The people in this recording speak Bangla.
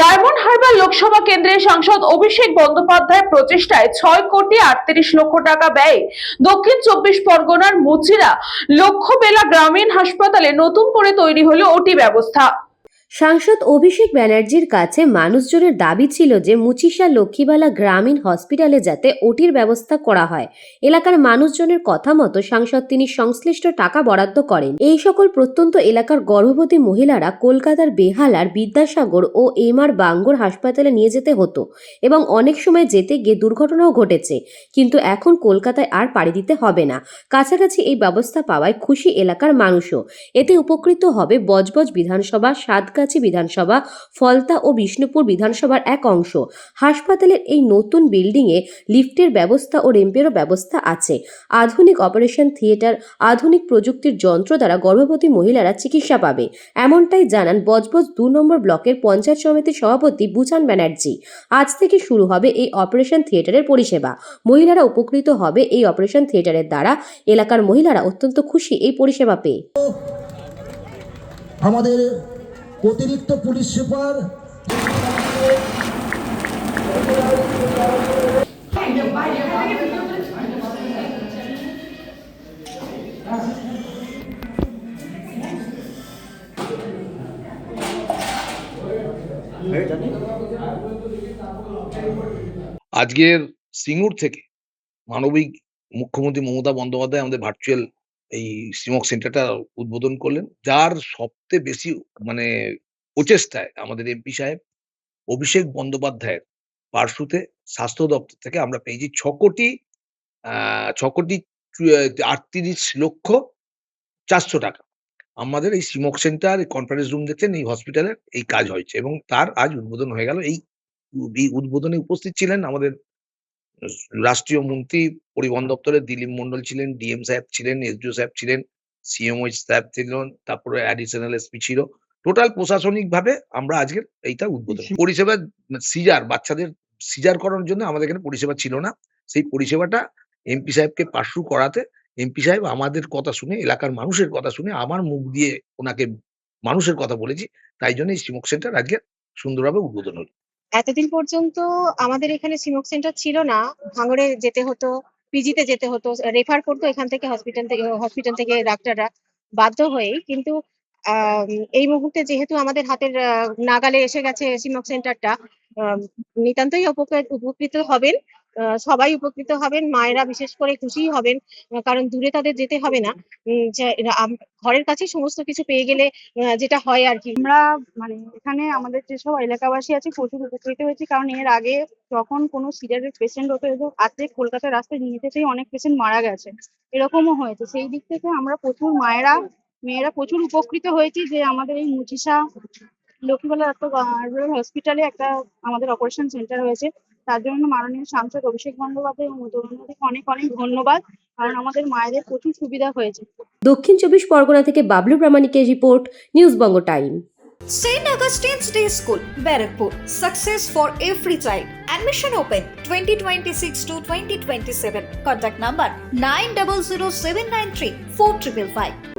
ডায়মন্ড হারবার লোকসভা কেন্দ্রের সাংসদ অভিষেক বন্দ্যোপাধ্যায়ের প্রচেষ্টায় 6,38,00,000 টাকা ব্যয়ে দক্ষিণ 24 পরগনার মুচিরা লক্ষ্যবেলা গ্রামীণ হাসপাতালে নতুন করে তৈরি হলো ওটি ব্যবস্থা। সাংসদ অভিষেক ব্যানার্জির কাছে মানুষজনের দাবি ছিল যে মুচিশা লক্ষ্মীবালা গ্রামীণ হসপিটালে যাতে ওটির ব্যবস্থা করা হয়। এলাকার মানুষজনের কথা মতো সাংসদ তিনি সংশ্লিষ্ট টাকা বরাদ্দ করেন। এই সকল প্রত্যন্ত এলাকার গর্ভবতী মহিলারা কলকাতার বেহালার বিদ্যাসাগর ও এমআর বাঙ্গুর হাসপাতালে নিয়ে যেতে হতো এবং অনেক সময় যেতে গিয়ে দুর্ঘটনাও ঘটেছে, কিন্তু এখন কলকাতায় আর পাড়ি দিতে হবে না। কাছাকাছি এই ব্যবস্থা পাওয়ায় খুশি এলাকার মানুষও। এতে উপকৃত হবে বজবজ বিধানসভা, সাতগাছি বিধানসভা, ফলতা ও বিষ্ণুপুর বিধানসভার এক অংশ। হাসপাতালের এই নতুন বিল্ডিংয়ে লিফটের ব্যবস্থা ও রেম্পেরও ব্যবস্থা আছে। আধুনিক অপারেশন থিয়েটার, আধুনিক প্রযুক্তির যন্ত্র দ্বারা গর্ভবতী মহিলারা চিকিৎসা পাবে, এমনটাই জানান বজবজ 2 নম্বর ব্লকের পঞ্চায়েত সমিতির সভাপতি বুচান ব্যানার্জি। আজ থেকে শুরু হবে এই অপারেশন থিয়েটারের পরিষেবা। মহিলারা উপকৃত হবে এই অপারেশন থিয়েটারের দ্বারা। এলাকার মহিলারা অত্যন্ত খুশি এই পরিষেবা পেয়ে। আমাদের অতিরিক্ত পুলিশ সুপার আজকের সিঙ্গুর থেকে মানবিক মুখ্যমন্ত্রী মমতা বন্দ্যোপাধ্যায় আমাদের ভার্চুয়াল এই স্মোক সেন্টারটা উদ্বোধন করলেন, যার সবচেয়ে বেশি মানে প্রচেষ্টায় আমাদের এমপি সাহেব অভিষেক বন্দ্যোপাধ্যায়ের পার্শ্বতে স্বাস্থ্য দপ্তর থেকে আমরা পেয়েছি 6,38,04,00,000 টাকা। আমাদের এই স্মোক সেন্টার, কনফারেন্স রুম দেখছেন, এই হসপিটালের এই কাজ হয়েছে এবং তার আজ উদ্বোধন হয়ে গেল। এই উদ্বোধনে উপস্থিত ছিলেন আমাদের রাষ্ট্রীয় মন্ত্রী পরিবহন দপ্তরের দিলীপ মন্ডল ছিলেন, ডিএম সাহেব ছিলেন, এসডিও সাহেব ছিলেন, সিএমও সাহেব ছিলেন, তারপরে অ্যাডিশনাল এসপি ছিল। টোটাল প্রশাসনিকভাবে আমরা আজকের এইটা উদ্বোধন। পরিষেবা বাচ্চাদের সিজার করানোর জন্য আমাদের এখানে পরিষেবা ছিল না। সেই পরিষেবাটা এমপি সাহেবকে পার্সু করাতে এমপি সাহেব আমাদের কথা শুনে, এলাকার মানুষের কথা শুনে, আমার মুখ দিয়ে ওনাকে মানুষের কথা বলেছি। তাই জন্য এই স্মোক সেন্টার আজকে সুন্দরভাবে উদ্বোধন হলো। এতদিন পর্যন্ত আমাদের এখানে স্মোক সেন্টার ছিল না। ভাঙড়ে যেতে হতো, পিজিতে যেতে হতো, রেফার করতো এখান থেকে হসপিটাল থেকে ডাক্তাররা বাধ্য হয়েই। কিন্তু এই মুহূর্তে যেহেতু আমাদের হাতের নাগালে এসে গেছে স্মোক সেন্টারটা, নিতান্তই উপকৃত হবেন, সবাই উপকৃত হবেন। মায়েরা বিশেষ করে খুশি হবেন, কারণ দূরে তাদের যেতে হবে না। যে ঘরের কাছেই সমস্ত কিছু পেয়ে গেলে যেটা হয় আর কি। আমরা এখানে আমাদের যেসব এলাকাবাসী আছে প্রচুর উপকৃত হয়েছি, কারণ এর আগে যখন কোনো সিরিয়াসের পেশেন্ট হতো, আজকে কলকাতার রাস্তায় নিয়ে যেতেই অনেক পেশেন্ট মারা গেছে, এরকমও হয়েছে। সেই দিক থেকে আমরা প্রচুর মেয়েরা প্রচুর উপকৃত হয়েছি যে আমাদের এই মুচিশা লক্ষ্মীবালা হসপিটালে একটা আমাদের অপারেশন সেন্টার হয়েছে। তার জন্য মাননীয় সাংসদ অভিষেক বন্দ্যোপাধ্যায় এবং মমতাকে অনেক অনেক ধন্যবাদ, কারণ আমাদের মায়েদের প্রচুর সুবিধা হয়েছে। দক্ষিণ 24 পরগনা থেকে Bablu প্রামাণিকের report, news Banga time. St. Augustine's Day School, Barrackpur. Success for every child. Admission open 2026 to 2027. Contact number 900793 4555.